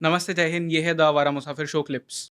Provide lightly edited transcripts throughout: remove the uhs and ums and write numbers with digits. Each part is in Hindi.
नमस्ते, जय हिंद। ये है द आवारा मुसाफिर शो क्लिप्स।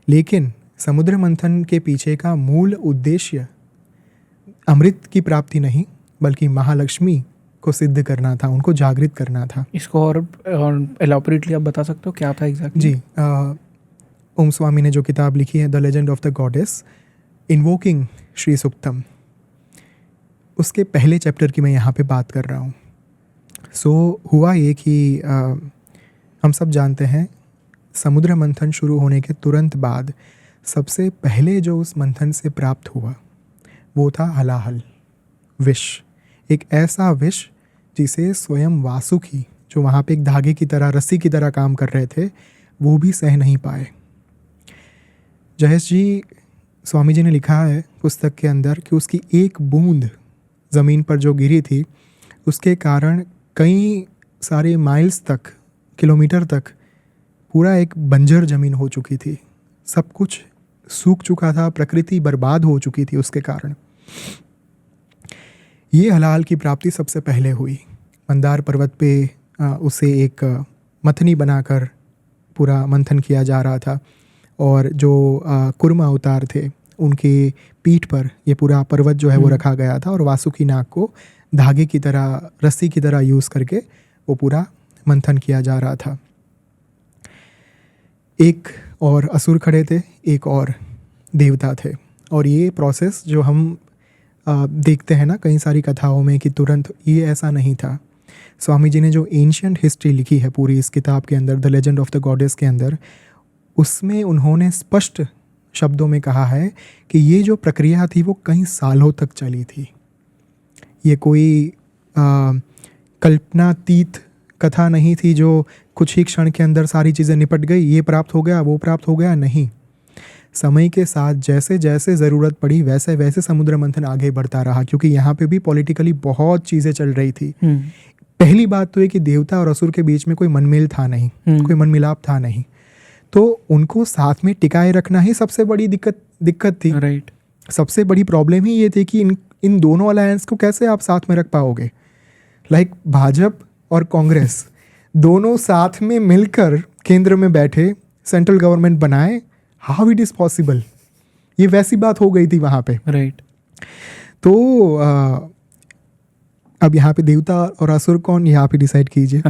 लेकिन समुद्र मंथन के पीछे का मूल उद्देश्य अमृत की प्राप्ति नहीं, बल्कि महालक्ष्मी को सिद्ध करना था, उनको जागृत करना था। इसको और एलॉपरेटली आप बता सकते हो क्या था एग्जैक्टली? जी, ओम स्वामी ने जो किताब लिखी है the legend of the goddess invoking Shri Suktam, उसके पहले चैप्टर की मैं यहाँ पे बात कर रहा हूँ। हुआ ये कि हम सब जानते हैं समुद्र मंथन शुरू होने के तुरंत बाद सबसे पहले जो उस मंथन से प्राप्त हुआ वो था हलाहल विष। एक ऐसा विष जिसे स्वयं वासुकी, जो वहाँ पे एक धागे की तरह, रस्सी की तरह काम कर रहे थे, वो भी सह नहीं पाए। जयेश जी, स्वामी जी ने लिखा है पुस्तक के अंदर कि उसकी एक बूंद ज़मीन पर जो गिरी थी उसके कारण कई सारे माइल्स तक, किलोमीटर तक पूरा एक बंजर ज़मीन हो चुकी थी। सब कुछ सूख चुका था, प्रकृति बर्बाद हो चुकी थी उसके कारण। ये हलाल की प्राप्ति सबसे पहले हुई। मंदार पर्वत पे उसे एक मथनी बनाकर पूरा मंथन किया जा रहा था, और जो कुर्मा अवतार थे उनके पीठ पर ये पूरा पर्वत जो है वो रखा गया था, और वासुकी नाग को धागे की तरह, रस्सी की तरह यूज़ करके वो पूरा मंथन किया जा रहा था। एक और असुर खड़े थे, एक और देवता थे, और ये प्रोसेस जो हम देखते हैं ना कई सारी कथाओं में कि तुरंत, ये ऐसा नहीं था। स्वामी जी ने जो एंशियंट हिस्ट्री लिखी है पूरी इस किताब के अंदर, the legend of the goddess के अंदर, उसमें उन्होंने स्पष्ट शब्दों में कहा है कि ये जो प्रक्रिया थी वो कई सालों तक चली थी। ये कोई कल्पनातीत कथा नहीं थी जो कुछ ही क्षण के अंदर सारी चीज़ें निपट गई, ये प्राप्त हो गया, वो प्राप्त हो गया। नहीं, समय के साथ जैसे जैसे ज़रूरत पड़ी वैसे वैसे समुद्र मंथन आगे बढ़ता रहा, क्योंकि यहाँ पे भी पॉलिटिकली बहुत चीज़ें चल रही थी। पहली बात तो ये कि देवता और असुर के बीच में कोई मनमेल था नहीं, कोई मनमिलाप था नहीं, तो उनको साथ में टिकाए रखना ही सबसे बड़ी दिक्कत थी। राइट। सबसे बड़ी प्रॉब्लम ही ये थी कि इन दोनों अलायंस को कैसे आप साथ में रख पाओगे। लाइक भाजपा और कांग्रेस दोनों साथ में मिलकर केंद्र में बैठे सेंट्रल गवर्नमेंट बनाए, हाउ इट इज़ पॉसिबल? ये वैसी बात हो गई थी वहाँ पे। राइट। तो अब यहाँ पे देवता और असुर कौन, यहाँ पे डिसाइड कीजिए।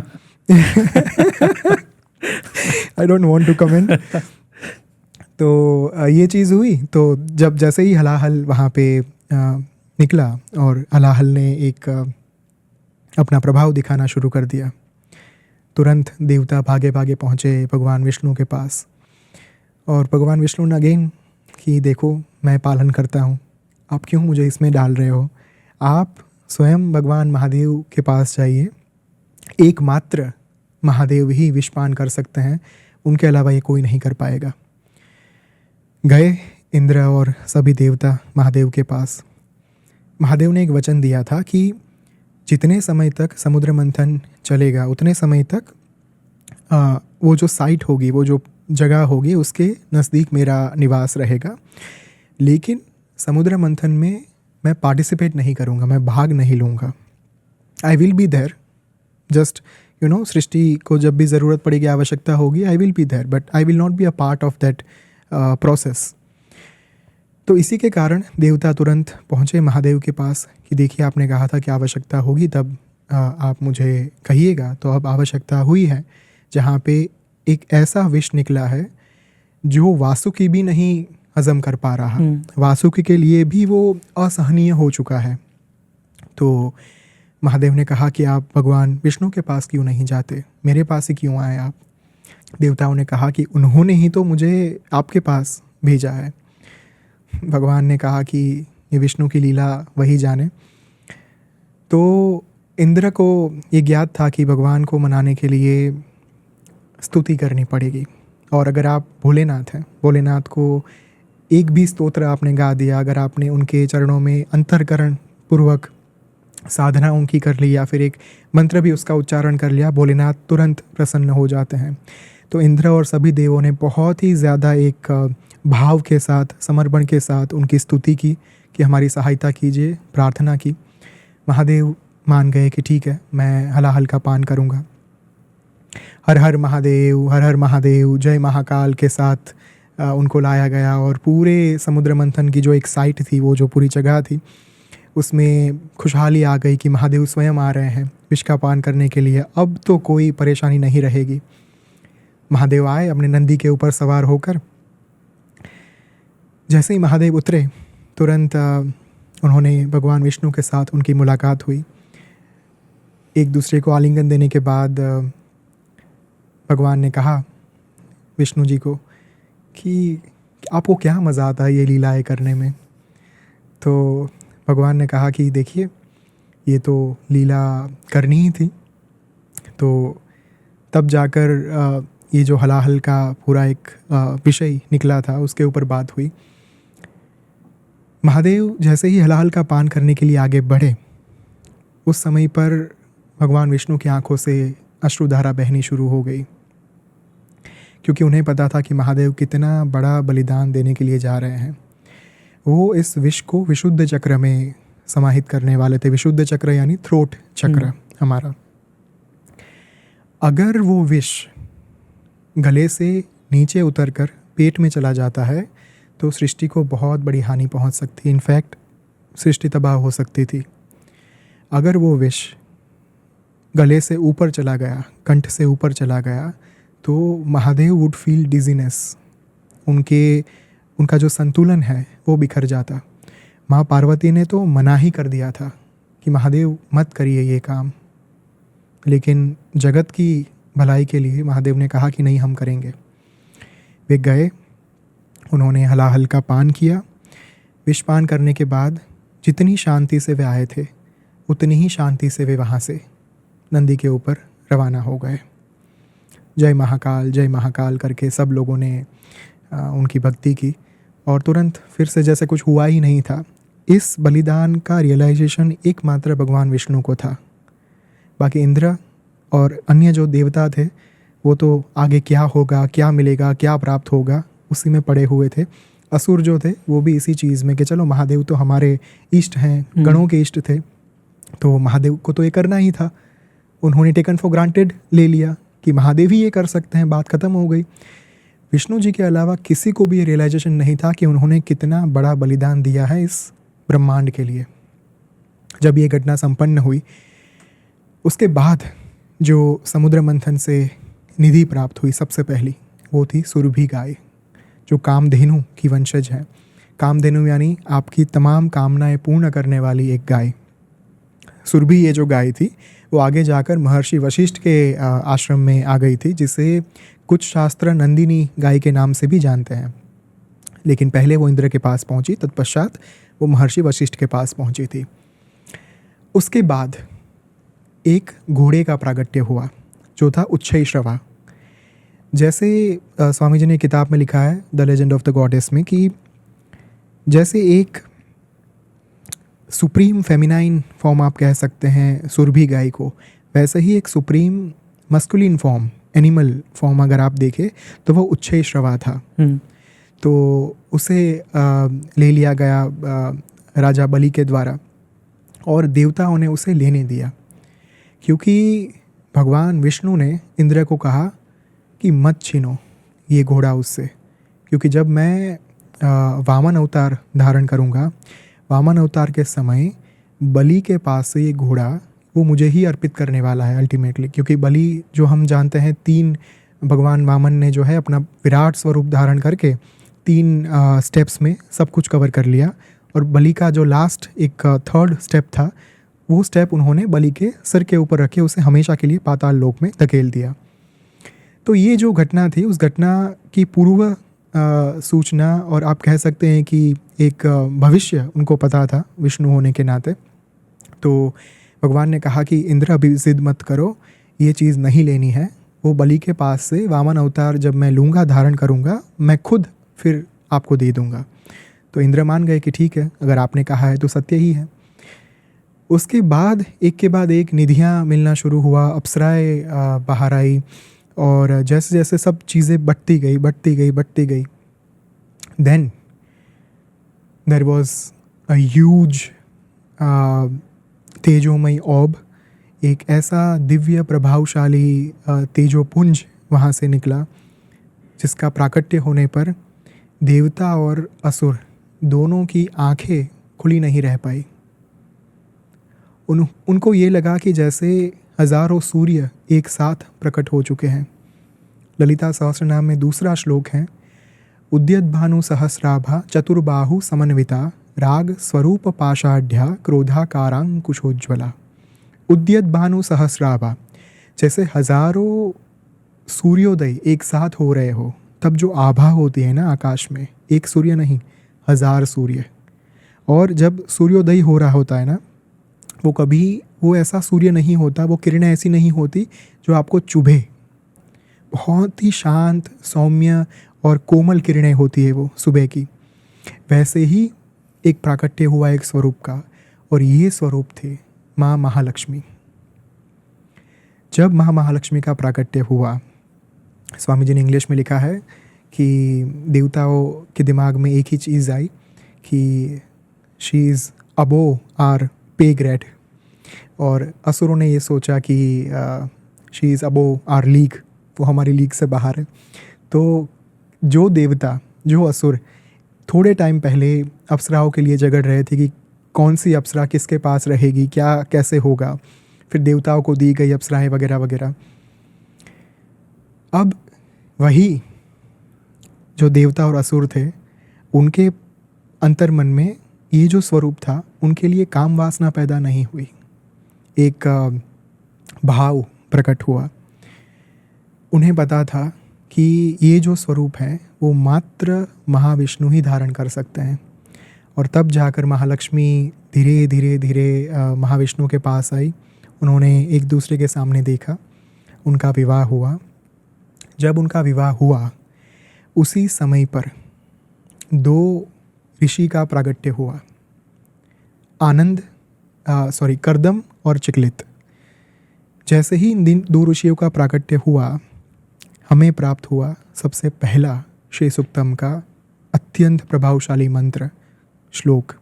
I don't want to comment. तो ये चीज़ हुई। तो जब जैसे ही हलाहल वहाँ पे निकला और हलाहल ने एक अपना प्रभाव दिखाना शुरू कर दिया, तुरंत देवता भागे भागे पहुँचे भगवान विष्णु के पास, और भगवान विष्णु ने अगेन कि देखो, मैं पालन करता हूँ, आप क्यों मुझे इसमें डाल रहे हो? आप स्वयं भगवान महादेव के पास जाइए, एकमात्र महादेव ही विषपान कर सकते हैं, उनके अलावा ये कोई नहीं कर पाएगा। गए इंद्र और सभी देवता महादेव के पास। महादेव ने एक वचन दिया था कि जितने समय तक समुद्र मंथन चलेगा उतने समय तक वो जो साइट होगी, वो जो जगह होगी, उसके नज़दीक मेरा निवास रहेगा, लेकिन समुद्र मंथन में मैं पार्टिसिपेट नहीं करूँगा, मैं भाग नहीं लूँगा। I will be there, just सृष्टि को जब भी ज़रूरत पड़ेगी, आवश्यकता होगी, I will be there, but I will not be a part of that process. तो इसी के कारण देवता तुरंत पहुँचे महादेव के पास कि देखिए, आपने कहा था कि आवश्यकता होगी तब आप मुझे कहिएगा। तो अब आवश्यकता हुई है, जहाँ पे एक ऐसा विष निकला है जो वासुकी भी नहीं हजम कर पा रहा। वासुकी के लिए भी वो असहनीय हो चुका है। तो महादेव ने कहा कि आप भगवान विष्णु के पास क्यों नहीं जाते, मेरे पास ही क्यों आए आप? देवताओं ने कहा कि उन्होंने ही तो मुझे आपके पास भेजा है। भगवान ने कहा कि ये विष्णु की लीला वही जाने। तो इंद्र को ये ज्ञात था कि भगवान को मनाने के लिए स्तुति करनी पड़ेगी, और अगर आप भोलेनाथ हैं, भोलेनाथ को एक भी स्तोत्र आपने गा दिया, अगर आपने उनके चरणों में अंतर्करण पूर्वक साधना उनकी कर ली, या फिर एक मंत्र भी उसका उच्चारण कर लिया, भोलेनाथ तुरंत प्रसन्न हो जाते हैं। तो इंद्र और सभी देवों ने बहुत ही ज़्यादा एक भाव के साथ, समर्पण के साथ उनकी स्तुति की कि हमारी सहायता कीजिए, प्रार्थना की। महादेव मान गए कि ठीक है, मैं हलाहल का पान करूँगा। हर हर महादेव, जय महाकाल के साथ उनको लाया गया और पूरे समुद्र मंथन की जो एक साइट थी, वो जो पूरी जगह थी, उसमें खुशहाली आ गई कि महादेव स्वयं आ रहे हैं विष का पान करने के लिए। अब तो कोई परेशानी नहीं रहेगी। महादेव आए अपने नंदी के ऊपर सवार होकर। जैसे ही महादेव उतरे, तुरंत उन्होंने भगवान विष्णु के साथ उनकी मुलाकात हुई। एक दूसरे को आलिंगन देने के बाद भगवान ने कहा विष्णु जी को कि आपको क्या मज़ा आता है ये लीलाएं करने में। तो भगवान ने कहा कि देखिए, ये तो लीला करनी ही थी। तो तब जाकर ये जो हलाहल का पूरा एक विषय निकला था, उसके ऊपर बात हुई। महादेव जैसे ही हलाहल का पान करने के लिए आगे बढ़े, उस समय पर भगवान विष्णु की आंखों से अश्रुधारा बहनी शुरू हो गई, क्योंकि उन्हें पता था कि महादेव कितना बड़ा बलिदान देने के लिए जा रहे हैं। वो इस विष को विशुद्ध चक्र में समाहित करने वाले थे। विशुद्ध चक्र यानी थ्रोट चक्र हमारा। अगर वो विष गले से नीचे उतरकर पेट में चला जाता है तो सृष्टि को बहुत बड़ी हानि पहुंच सकती है। इनफैक्ट सृष्टि तबाह हो सकती थी। अगर वो विष गले से ऊपर चला गया, कंठ से ऊपर चला गया, तो महादेव वुड फील डिजीनेस। उनका जो संतुलन है वो बिखर जाता। माँ पार्वती ने तो मना ही कर दिया था कि महादेव मत करिए ये काम, लेकिन जगत की भलाई के लिए महादेव ने कहा कि नहीं, हम करेंगे। वे गए, उन्होंने हलाहल का पान किया। विष पान करने के बाद जितनी शांति से वे आए थे, उतनी ही शांति से वे वहाँ से नंदी के ऊपर रवाना हो गए। जय महाकाल करके सब लोगों ने उनकी भक्ति की और तुरंत फिर से जैसे कुछ हुआ ही नहीं था। इस बलिदान का रियलाइजेशन एकमात्र भगवान विष्णु को था। बाकी इंद्र और अन्य जो देवता थे, वो तो आगे क्या होगा, क्या मिलेगा, क्या प्राप्त होगा, उसी में पड़े हुए थे। असुर जो थे वो भी इसी चीज़ में कि चलो महादेव तो हमारे इष्ट हैं, गणों के इष्ट थे, तो महादेव को तो ये करना ही था। उन्होंने टेकन फॉर ग्रांटेड ले लिया कि महादेव ही ये कर सकते हैं, बात ख़त्म हो गई। विष्णु जी के अलावा किसी को भी ये रियलाइजेशन नहीं था कि उन्होंने कितना बड़ा बलिदान दिया है इस ब्रह्मांड के लिए। जब ये घटना संपन्न हुई, उसके बाद जो समुद्र मंथन से निधि प्राप्त हुई सबसे पहली, वो थी सुरभि गाय, जो कामधेनु की वंशज है। कामधेनु यानी आपकी तमाम कामनाएं पूर्ण करने वाली एक गाय। सुरभि ये जो गाय थी, वो आगे जाकर महर्षि वशिष्ठ के आश्रम में आ गई थी, जिसे कुछ शास्त्र नंदिनी गाय के नाम से भी जानते हैं। लेकिन पहले वो इंद्र के पास पहुंची, तत्पश्चात वो महर्षि वशिष्ठ के पास पहुंची थी। उसके बाद एक घोड़े का प्रागट्य हुआ जो था उच्छैश्रवा। जैसे स्वामी जी ने किताब में लिखा है the legend of the goddess में कि जैसे एक सुप्रीम फेमिनाइन फॉर्म आप कह सकते हैं सुरभि गाय को, वैसे ही एक supreme masculine form, animal form अगर आप देखें तो वो उच्छैश्रवा था। तो उसे ले लिया गया राजा बलि के द्वारा और देवताओं ने उसे लेने दिया, क्योंकि भगवान विष्णु ने इंद्र को कहा कि मत छीनो ये घोड़ा उससे, क्योंकि जब मैं वामन अवतार धारण करूँगा, वामन अवतार के समय बलि के पास से ये घोड़ा वो मुझे ही अर्पित करने वाला है अल्टीमेटली। क्योंकि बलि जो हम जानते हैं, 3 भगवान वामन ने जो है अपना विराट स्वरूप धारण करके 3 स्टेप्स में सब कुछ कवर कर लिया, और बलि का जो लास्ट एक 3rd स्टेप था, वो स्टेप उन्होंने बलि के सिर के ऊपर रखे उसे हमेशा के लिए पाताल लोक में धकेल दिया। तो ये जो घटना थी, उस घटना की पूर्व सूचना, और आप कह सकते हैं कि एक भविष्य उनको पता था विष्णु होने के नाते। तो भगवान ने कहा कि इंद्र अभी जिद मत करो, ये चीज़ नहीं लेनी है। वो बलि के पास से वामन अवतार जब मैं लूँगा, धारण करूँगा, मैं खुद फिर आपको दे दूँगा। तो इंद्र मान गए कि ठीक है, अगर आपने कहा है तो सत्य ही है। उसके बाद एक के बाद एक निधियाँ मिलना शुरू हुआ, अप्सराएं बाहर आई, और जैसे जैसे सब चीज़ें बढ़ती गई, then there was a huge तेजोमय ऑब एक ऐसा दिव्य प्रभावशाली तेजोपुंज वहाँ से निकला जिसका प्राकट्य होने पर देवता और असुर दोनों की आंखें खुली नहीं रह पाई। उनको ये लगा कि जैसे हजारों सूर्य एक साथ प्रकट हो चुके हैं। ललिता सहस्रनाम में दूसरा श्लोक है, उद्यद्भानु सहस्राभा चतुर्बाहु समन्विता राग स्वरूप पाषाढ़्या क्रोधाकारांकुशोज्ज्वला। उद्यद्भानु सहस्राभा, जैसे हजारों सूर्योदय एक साथ हो रहे हो, तब जो आभा होती है ना आकाश में, एक सूर्य नहीं, 1000 सूर्य। और जब सूर्योदय हो रहा होता है ना, वो ऐसा सूर्य नहीं होता, वो किरणें ऐसी नहीं होती जो आपको चुभे। बहुत ही शांत, सौम्य और कोमल किरणें होती है वो सुबह की। वैसे ही एक प्राकट्य हुआ एक स्वरूप का, और ये स्वरूप थे माँ महालक्ष्मी। जब माँ महालक्ष्मी का प्राकट्य हुआ, स्वामी जी ने इंग्लिश में लिखा है कि देवताओं के दिमाग में एक ही चीज़ आई कि she is above our pay grade, और असुरों ने ये सोचा कि she is above our league, वो हमारी लीग से बाहर है। तो जो देवता, जो असुर थोड़े टाइम पहले अप्सराओं के लिए झगड़ रहे थे कि कौन सी अप्सरा किसके पास रहेगी, क्या कैसे होगा, फिर देवताओं को दी गई अप्सराएं वगैरह वगैरह, अब वही जो देवता और असुर थे उनके अंतर्मन में ये जो स्वरूप था, उनके लिए काम वासना पैदा नहीं हुई। एक भाव प्रकट हुआ। उन्हें पता था कि ये जो स्वरूप है वो मात्र महाविष्णु ही धारण कर सकते हैं। और तब जाकर महालक्ष्मी धीरे धीरे धीरे महाविष्णु के पास आई। उन्होंने एक दूसरे के सामने देखा, उनका विवाह हुआ। जब उनका विवाह हुआ उसी समय पर 2 ऋषि का प्रागट्य हुआ, कर्दम और चिकलित। जैसे ही इन 2 ऋषियों का प्राकट्य हुआ, हमें प्राप्त हुआ सबसे पहला श्री सूक्तम का अत्यंत प्रभावशाली मंत्र श्लोक।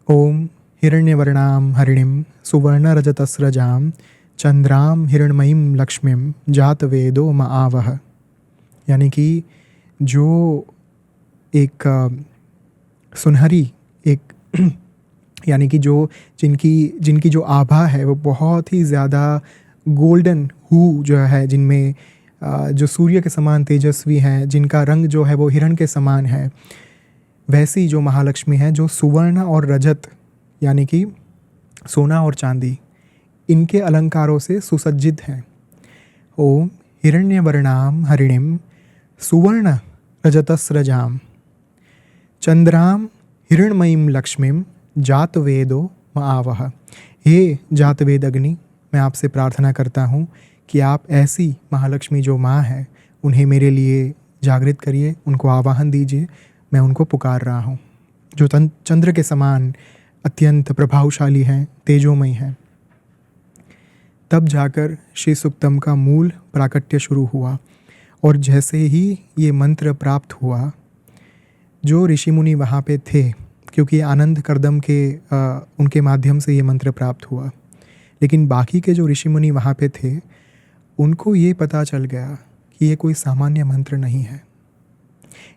ओम हिरण्यवर्णाम हरिणीम सुवर्णरजतस्रजाम चंद्राम हिरण्मयीम लक्ष्मीम जातवेदो मआवह। यानी कि जो एक सुनहरी, एक यानी कि जो जिनकी जो आभा है वो बहुत ही ज़्यादा गोल्डन हू जो है, जिनमें जो सूर्य के समान तेजस्वी हैं, जिनका रंग जो है वो हिरण के समान है, वैसी जो महालक्ष्मी है, जो सुवर्ण और रजत यानी कि सोना और चांदी, इनके अलंकारों से सुसज्जित हैं। ओम हिरण्यवर्णाम हरिणीम सुवर्ण रजतस्रजाम चंद्राम हिरण्मयीम लक्ष्मीम जातवेदो मआवह। हे जातवेद अग्नि, मैं आपसे प्रार्थना करता हूँ कि आप ऐसी महालक्ष्मी जो माँ है उन्हें मेरे लिए जागृत करिए, उनको आवाहन दीजिए। मैं उनको पुकार रहा हूँ, जो चंद्र के समान अत्यंत प्रभावशाली हैं, तेजोमयी हैं। तब जाकर श्री सूक्तम का मूल प्राकट्य शुरू हुआ। और जैसे ही ये मंत्र प्राप्त हुआ, जो ऋषि मुनि वहाँ पे थे, क्योंकि आनंद कर्दम के उनके माध्यम से ये मंत्र प्राप्त हुआ, लेकिन बाकी के जो ऋषि मुनि वहाँ पे थे उनको ये पता चल गया कि ये कोई सामान्य मंत्र नहीं है।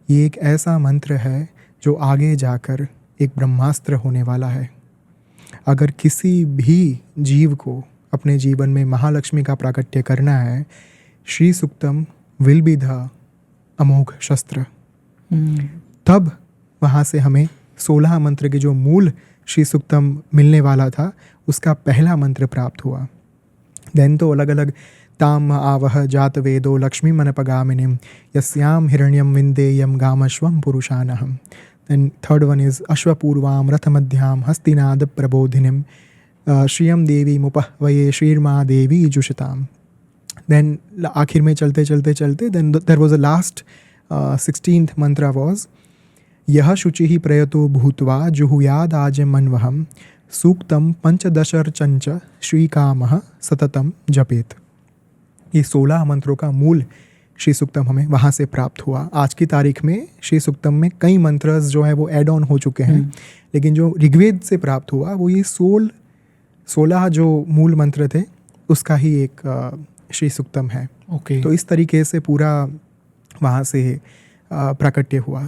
ये एक ऐसा मंत्र है जो आगे जाकर एक ब्रह्मास्त्र होने वाला है। अगर किसी भी जीव को अपने जीवन में महालक्ष्मी का प्राकट्य करना है, श्री सूक्तम विल बी द अमोघ शस्त्र। तब वहाँ से हमें 16 मंत्र के जो मूल श्री सूक्तम मिलने वाला था, उसका पहला मंत्र प्राप्त हुआ। देन तो अलग अलग ताम आवह जात वेदो लक्ष्मी मनपगामिनीम यस्याम हिरण्यम विंदेयम गामश्वम पुरुषानहम। देन थर्ड वन इज अश्वपूर्वाम रथमध्याम हस्तिनाद प्रबोधिनीम श्रियम देवी मुपहवये श्रीर्मा देवी जुषताम। देन आखिर में चलते चलते चलते then there was a last 16th mantra was यह शुचि प्रयतो भूत्वा जुहुयाद आज मनवहम सूक्तम पंचदशर्चंच श्रीकामः सततम जपेत। ये 16 मंत्रों का मूल श्री सूक्तम हमें वहाँ से प्राप्त हुआ। आज की तारीख में श्री सूक्तम में कई मंत्र जो है वो ऐड ऑन हो चुके हैं, लेकिन जो ऋग्वेद से प्राप्त हुआ वो ये 16 जो मूल मंत्र थे उसका ही एक श्री सुक्तम है। ओके। तो इस तरीके से पूरा वहाँ से प्राकट्य हुआ।